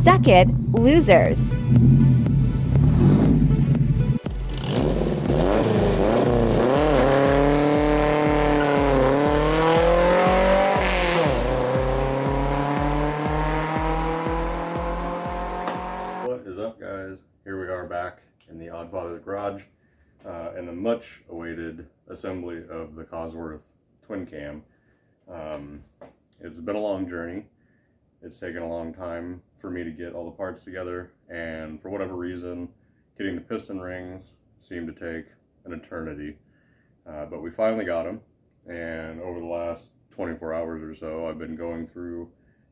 Suck it, losers. What is up, guys? Here we are back in the Oddfather's garage in the much awaited assembly of the Cosworth twin cam. It's been a long journey. It's taken a long time for me to get all the parts together, and for whatever reason, getting the piston rings seemed to take an eternity. But we finally got them, and over the last 24 hours or so, I've been going through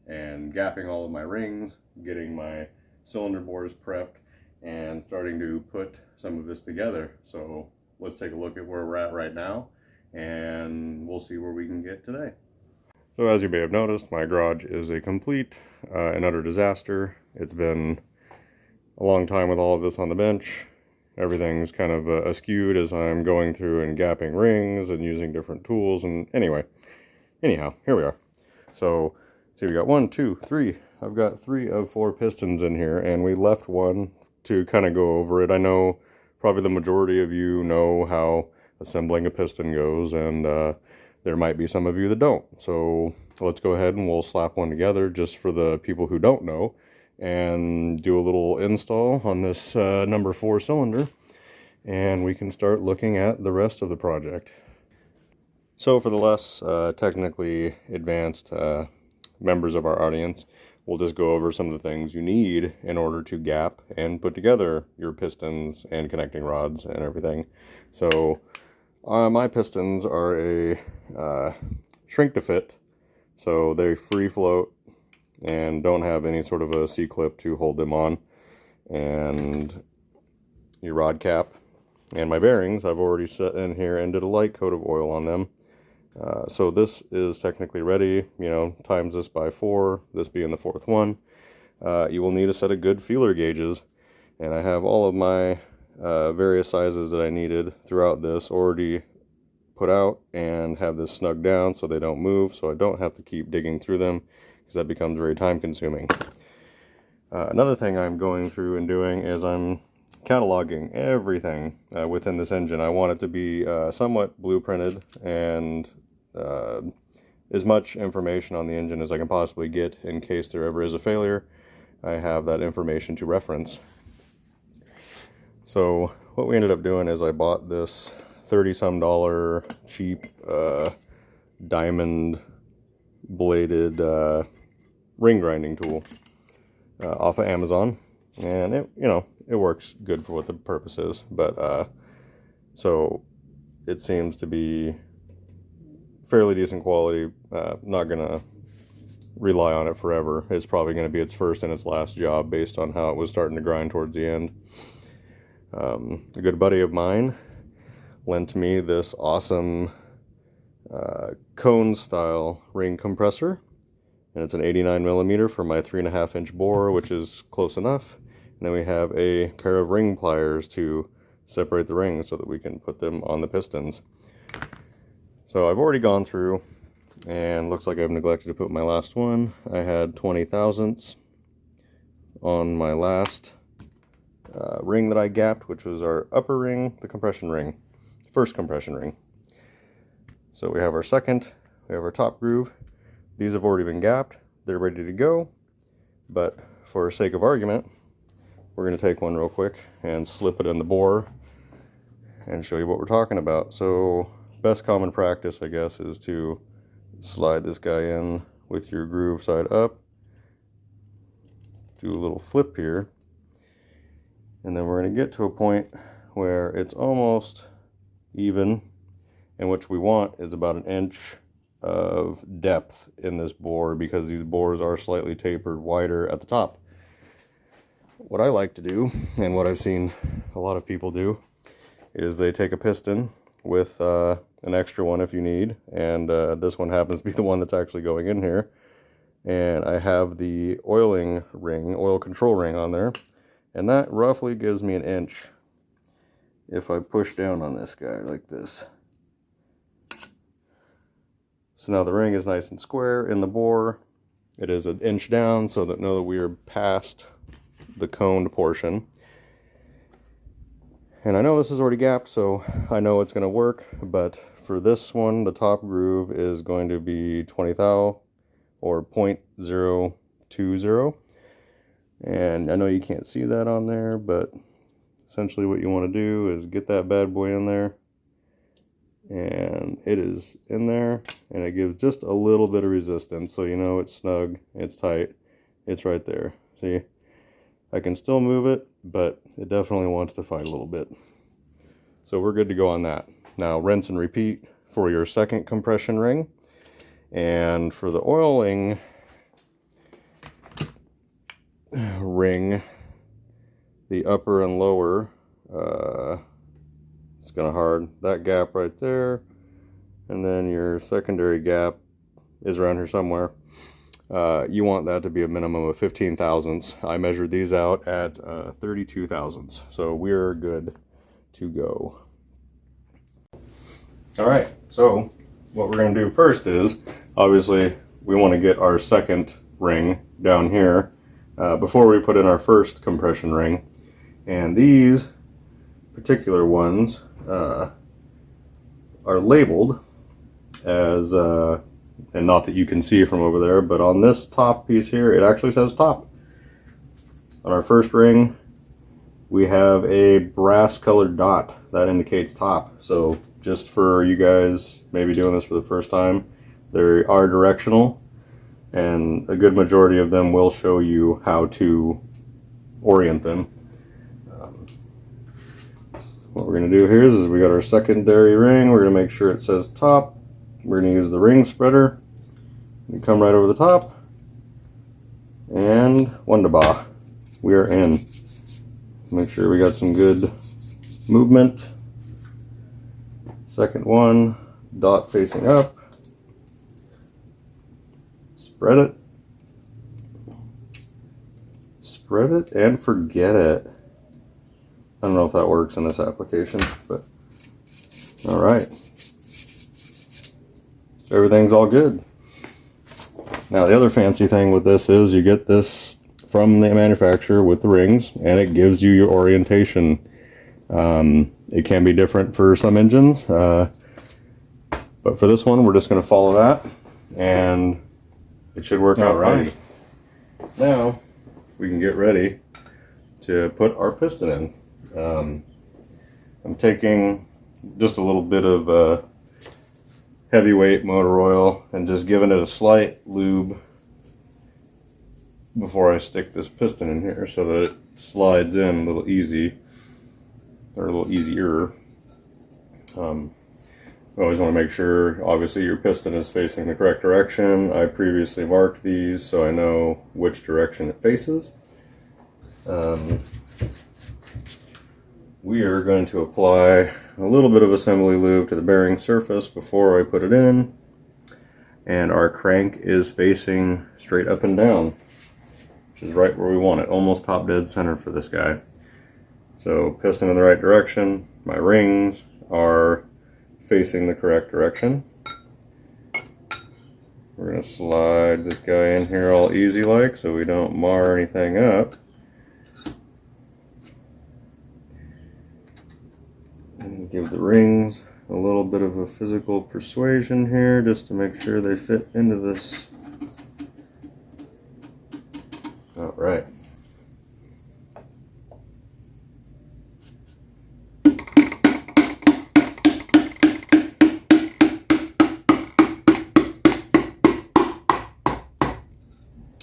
and gapping all of my rings, getting my cylinder bores prepped, and starting to put some of this together. So let's take a look at where we're at right now, and we'll see where we can get today. So as you may have noticed, my garage is a complete and utter disaster. It's been a long time with all of this on the bench. Everything's kind of askewed as I'm going through and gapping rings and using different tools, and anyhow, here we are. So see, we got 1, 2, 3. I've got 3 of 4 pistons in here, and we left one to kind of go over it. I know probably the majority of you know how assembling a piston goes, and there might be some of you that don't. So let's go ahead and we'll slap one together just for the people who don't know, and do a little install on this number 4 cylinder, and we can start looking at the rest of the project. So for the less technically advanced members of our audience, we'll just go over some of the things you need in order to gap and put together your pistons and connecting rods and everything. So my pistons are a shrink to fit, so they free float and don't have any sort of a C-clip to hold them on, and your rod cap. And my bearings I've already set in here and did a light coat of oil on them. So this is technically ready, you know, times this by 4, this being the 4th one. You will need a set of good feeler gauges, and I have all of my various sizes that I needed throughout this already put out, and have this snug down so they don't move, so I don't have to keep digging through them, because that becomes very time consuming. Another thing I'm going through and doing is I'm cataloging everything within this engine. I want it to be somewhat blueprinted, and as much information on the engine as I can possibly get in case there ever is a failure. I have that information to reference. So what we ended up doing is I bought this $30-some cheap diamond bladed ring grinding tool off of Amazon, and it works good for what the purpose is, but so it seems to be fairly decent quality. Not gonna rely on it forever. It's probably gonna be its first and its last job based on how it was starting to grind towards the end. A good buddy of mine lent me this awesome cone style ring compressor, and it's an 89mm for my 3.5-inch bore, which is close enough. And then we have a pair of ring pliers to separate the rings so that we can put them on the pistons. So I've already gone through, and looks like I've neglected to put my last one. I had 20 thousandths on my last ring that I gapped, which was our upper ring, the compression ring, first compression ring. So we have our second, we have our top groove. These have already been gapped, they're ready to go, but for sake of argument, we're going to take one real quick and slip it in the bore and show you what we're talking about. So best common practice, I guess, is to slide this guy in with your groove side up, do a little flip here, and then we're going to get to a point where it's almost even, and what we want is about 1 inch of depth in this bore, because these bores are slightly tapered wider at the top. What I like to do, and what I've seen a lot of people do, is they take a piston with an extra one if you need, and this one happens to be the one that's actually going in here, and I have the oil control ring on there, and that roughly gives me 1 inch if I push down on this guy like this. So now the ring is nice and square in the bore, It is an inch down, so that know that we are past the coned portion. And I know this is already gapped, so I know it's going to work, but for this one, the top groove is going to be 20 thou, or 0.020. And I know you can't see that on there, but essentially what you want to do is get that bad boy in there. And it is in there, and it gives just a little bit of resistance, so you know it's snug, it's tight, it's right there. See, I can still move it, but it definitely wants to fight a little bit. So we're good to go on that. Now rinse and repeat for your second compression ring. And for the oiling ring, the upper and lower, it's kind of hard. That gap right there, and then your secondary gap is around here somewhere. You want that to be a minimum of 15 thousandths. I measured these out at 32 thousandths, so we're good to go. All right, so what we're going to do first is, obviously, we want to get our second ring down here before we put in our first compression ring. And these particular ones are labeled as, and not that you can see from over there, but on this top piece here, it actually says top. On our first ring, we have a brass colored dot that indicates top. So just for you guys maybe doing this for the first time, they are directional, and a good majority of them will show you how to orient them. What we're going to do here is we got our secondary ring. We're going to make sure it says top. We're going to use the ring spreader. We come right over the top. And wunderbar. We are in. Make sure we got some good movement. Second one, dot facing up. Spread it. Spread it and forget it. I don't know if that works in this application, but all right. So everything's all good. Now the other fancy thing with this is you get this from the manufacturer with the rings, and it gives you your orientation. It can be different for some engines, but for this one, we're just going to follow that, and it should work out fine. Now we can get ready to put our piston in. I'm taking just a little bit of heavyweight motor oil and just giving it a slight lube before I stick this piston in here so that it slides in a little easy, or a little easier. You always want to make sure, obviously, your piston is facing the correct direction. I previously marked these so I know which direction it faces. We are going to apply a little bit of assembly lube to the bearing surface before I put it in. And our crank is facing straight up and down, which is right where we want it, almost top dead center for this guy. So piston in the right direction, my rings are facing the correct direction. We're going to slide this guy in here all easy like so we don't mar anything up. And give the rings a little bit of a physical persuasion here just to make sure they fit into this. All right.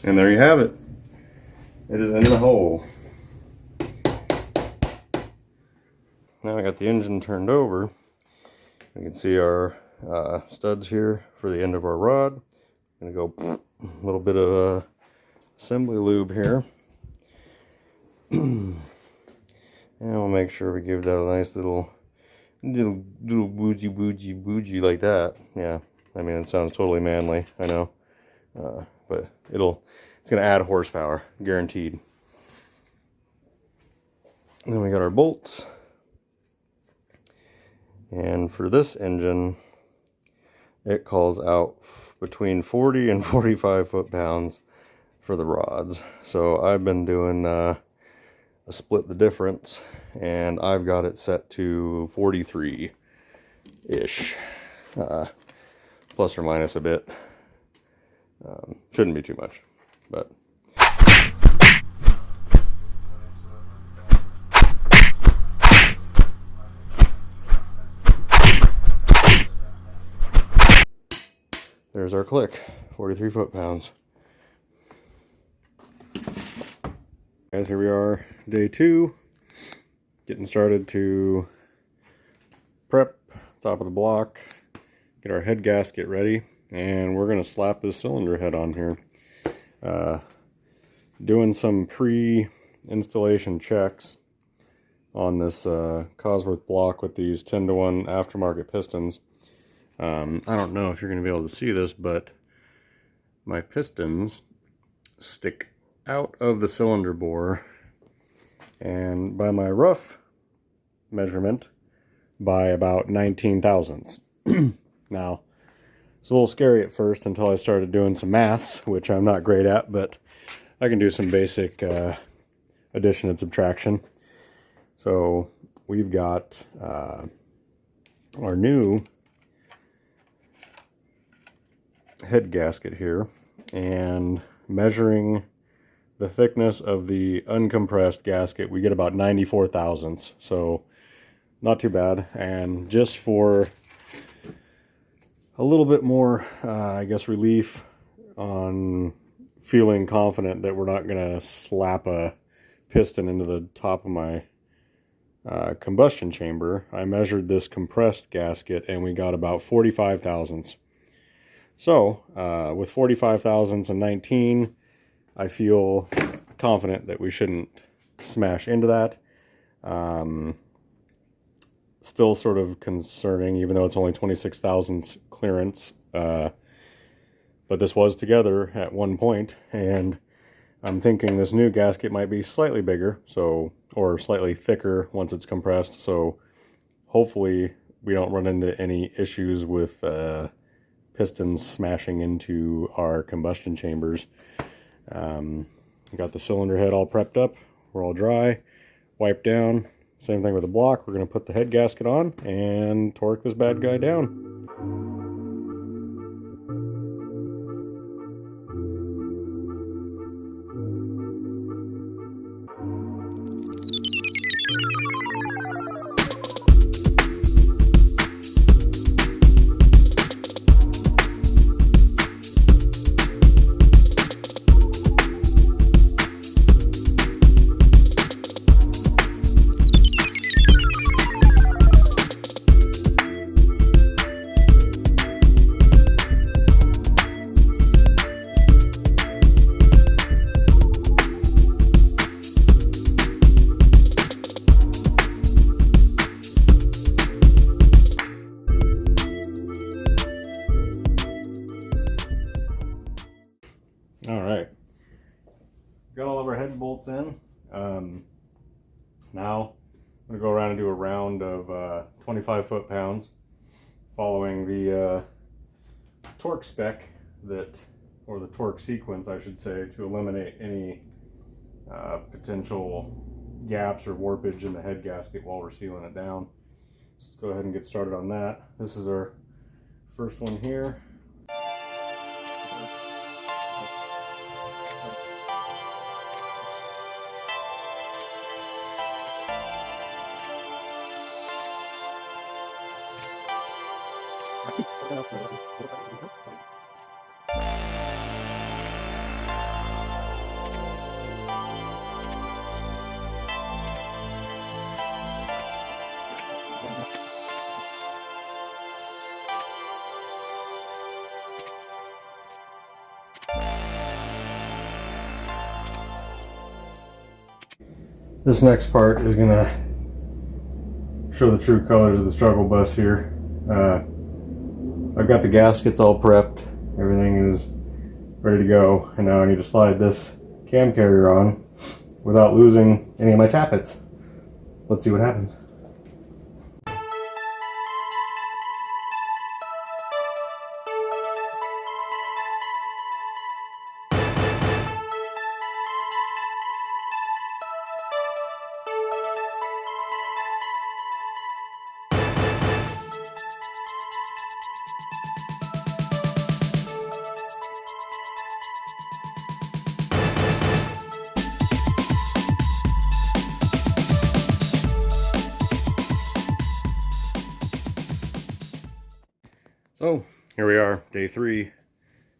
And there you have it. It is in the hole. Now I got the engine turned over. You can see our studs here for the end of our rod. I'm going to go a little bit of assembly lube here. And we'll make sure we give that a nice little bougie like that. Yeah, I mean, it sounds totally manly, I know. But it's going to add horsepower, guaranteed. And then we got our bolts. And for this engine, it calls out between 40 and 45 foot-pounds for the rods. So I've been doing a split the difference, and I've got it set to 43-ish, plus or minus a bit. Shouldn't be too much, but there's our click, 43 foot-pounds. Guys, here we are, day 2, getting started to prep top of the block, get our head gasket ready, and we're going to slap this cylinder head on here. Doing some pre-installation checks on this Cosworth block with these 10-to-1 aftermarket pistons. I don't know if you're going to be able to see this, but my pistons stick out of the cylinder bore, and by my rough measurement, by about 19 thousandths. Now, it's a little scary at first until I started doing some maths, which I'm not great at, but I can do some basic addition and subtraction. So we've got our new head gasket here, and measuring the thickness of the uncompressed gasket, we get about 94 thousandths, so not too bad. And just for a little bit more, I guess, relief on feeling confident that we're not going to slap a piston into the top of my combustion chamber, I measured this compressed gasket and we got about 45 thousandths. So with 45 thousandths and 19, I feel confident that we shouldn't smash into that. Still sort of concerning, even though it's only 26 thousandths clearance. But this was together at one point, and I'm thinking this new gasket might be slightly bigger, so, or slightly thicker once it's compressed. So hopefully we don't run into any issues with pistons smashing into our combustion chambers. Got the cylinder head all prepped up. We're all dry, wiped down. Same thing with the block. We're going to put the head gasket on and torque this bad guy down. Alright, got all of our head bolts in. Now I'm going to go around and do a round of 25 foot-pounds, following the torque spec that, or the torque sequence I should say, to eliminate any potential gaps or warpage in the head gasket while we're sealing it down. Let's go ahead and get started on that. This is our first one here. This next part is going to show the true colors of the struggle bus here. I've got the gaskets all prepped, everything is ready to go, and now I need to slide this cam carrier on without losing any of my tappets. Let's see what happens. So here we are, day 3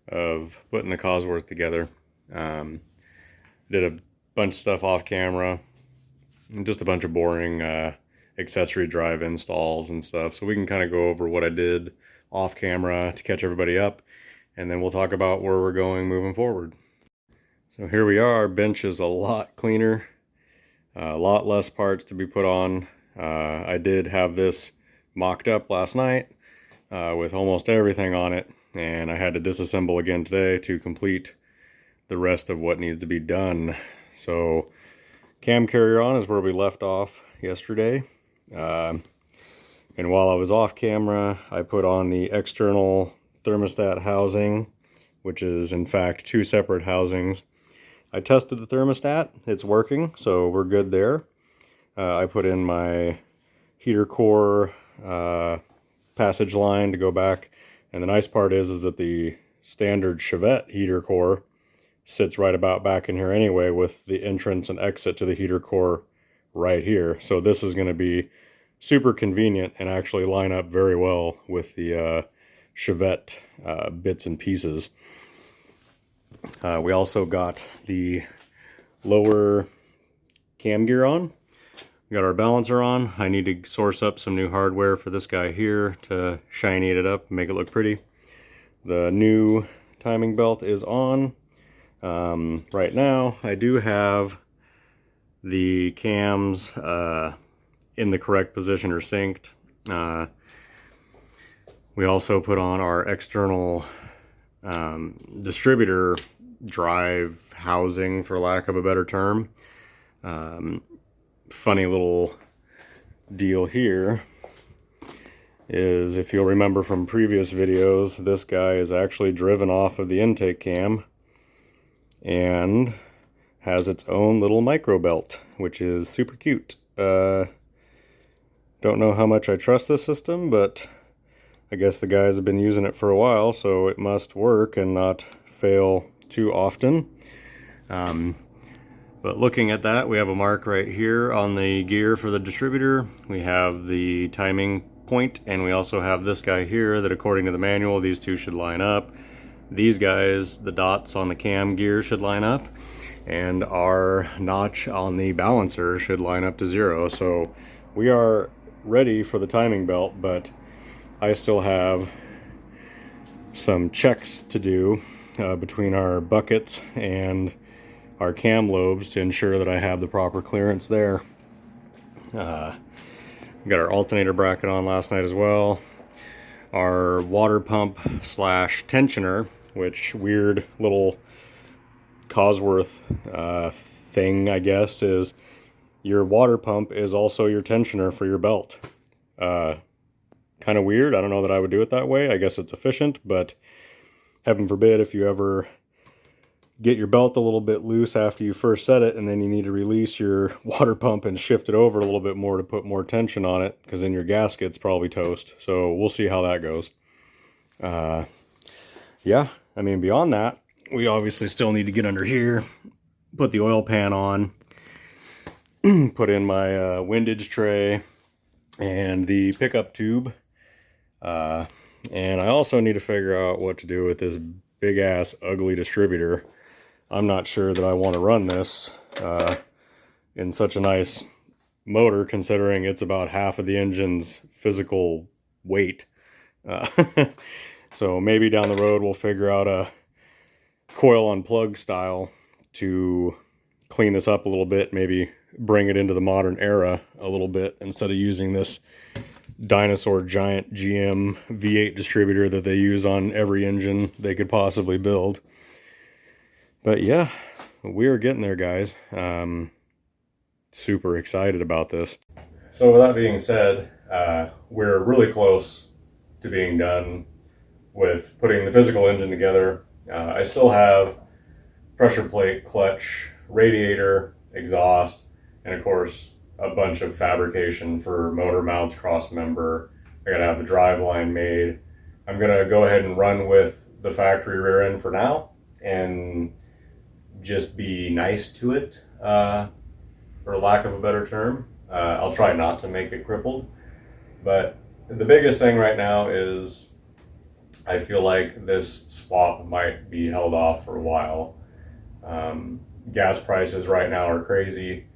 of putting the Cosworth together. Did a bunch of stuff off camera, and just a bunch of boring accessory drive installs and stuff. So we can kind of go over what I did off camera to catch everybody up, and then we'll talk about where we're going moving forward. So here we are. Bench is a lot cleaner, a lot less parts to be put on. I did have this mocked up last night with almost everything on it, and I had to disassemble again today to complete the rest of what needs to be done. So cam carrier on is where we left off yesterday, and while I was off camera I put on the external thermostat housing, which is in fact 2 separate housings. I tested the thermostat, it's working, so we're good there. I put in my heater core passage line to go back, and the nice part is that the standard Chevette heater core sits right about back in here anyway, with the entrance and exit to the heater core right here. So this is going to be super convenient and actually line up very well with the Chevette bits and pieces. We also got the lower cam gear on. We got our balancer on. I need to source up some new hardware for this guy here to shiny it up and make it look pretty. The new timing belt is on. Right now I do have the cams in the correct position or synced. We also put on our external distributor drive housing, for lack of a better term. Funny little deal here is, if you'll remember from previous videos, this guy is actually driven off of the intake cam and has its own little micro belt, which is super cute. Don't know how much I trust this system, but I guess the guys have been using it for a while, so it must work and not fail too often. But looking at that, we have a mark right here on the gear for the distributor. We have the timing point, and we also have this guy here that, according to the manual, these two should line up. These guys, the dots on the cam gear, should line up, and our notch on the balancer should line up to 0. So we are ready for the timing belt, but I still have some checks to do between our buckets and our cam lobes to ensure that I have the proper clearance there. We got our alternator bracket on last night as well. Our water pump slash tensioner, which weird little Cosworth thing, I guess, is your water pump is also your tensioner for your belt. Kind of weird. I don't know that I would do it that way. I guess it's efficient, but heaven forbid if you ever get your belt a little bit loose after you first set it, and then you need to release your water pump and shift it over a little bit more to put more tension on it, because then your gasket's probably toast. So we'll see how that goes. Yeah, I mean, beyond that, we obviously still need to get under here, put the oil pan on, put in my windage tray and the pickup tube. And I also need to figure out what to do with this big ass ugly distributor. I'm not sure that I want to run this in such a nice motor, considering it's about half of the engine's physical weight. So maybe down the road we'll figure out a coil unplug style to clean this up a little bit, maybe bring it into the modern era a little bit, instead of using this dinosaur giant GM V8 distributor that they use on every engine they could possibly build. But yeah, we are getting there, guys. Super excited about this. So with that being said, we're really close to being done with putting the physical engine together. I still have pressure plate, clutch, radiator, exhaust, and of course a bunch of fabrication for motor mounts, cross member. I gotta have the drive line made. I'm gonna go ahead and run with the factory rear end for now and just be nice to it, for lack of a better term. I'll try not to make it crippled, but the biggest thing right now is I feel like this swap might be held off for a while. Gas prices right now are crazy,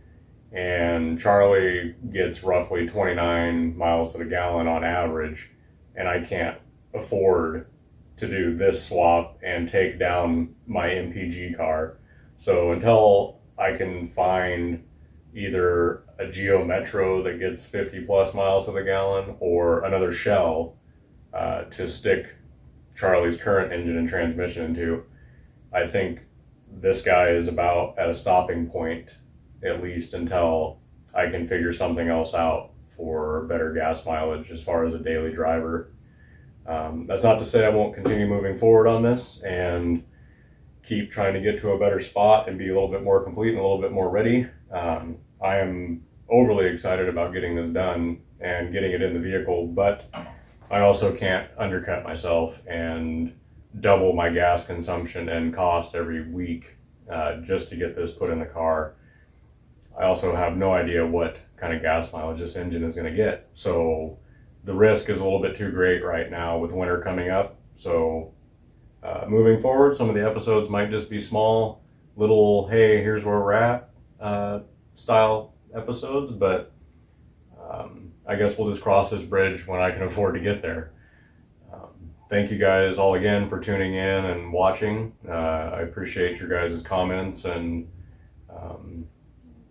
and Charlie gets roughly 29 miles to the gallon on average, and I can't afford to do this swap and take down my MPG car. So until I can find either a Geo Metro that gets 50 plus miles to the gallon or another shell to stick Charlie's current engine and transmission into, I think this guy is about at a stopping point, at least until I can figure something else out for better gas mileage as far as a daily driver. That's not to say I won't continue moving forward on this and keep trying to get to a better spot and be a little bit more complete and a little bit more ready. I am overly excited about getting this done and getting it in the vehicle, but I also can't undercut myself and double my gas consumption and cost every week just to get this put in the car. I also have no idea what kind of gas mileage this engine is going to get. So the risk is a little bit too great right now with winter coming up. So moving forward, some of the episodes might just be small, little, hey, here's where we're at style episodes, but I guess we'll just cross this bridge when I can afford to get there. Thank you guys all again for tuning in and watching. I appreciate your guys' comments and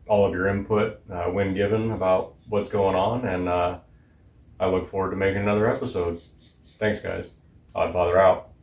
all of your input when given about what's going on, and I look forward to making another episode. Thanks, guys. Oddfather out.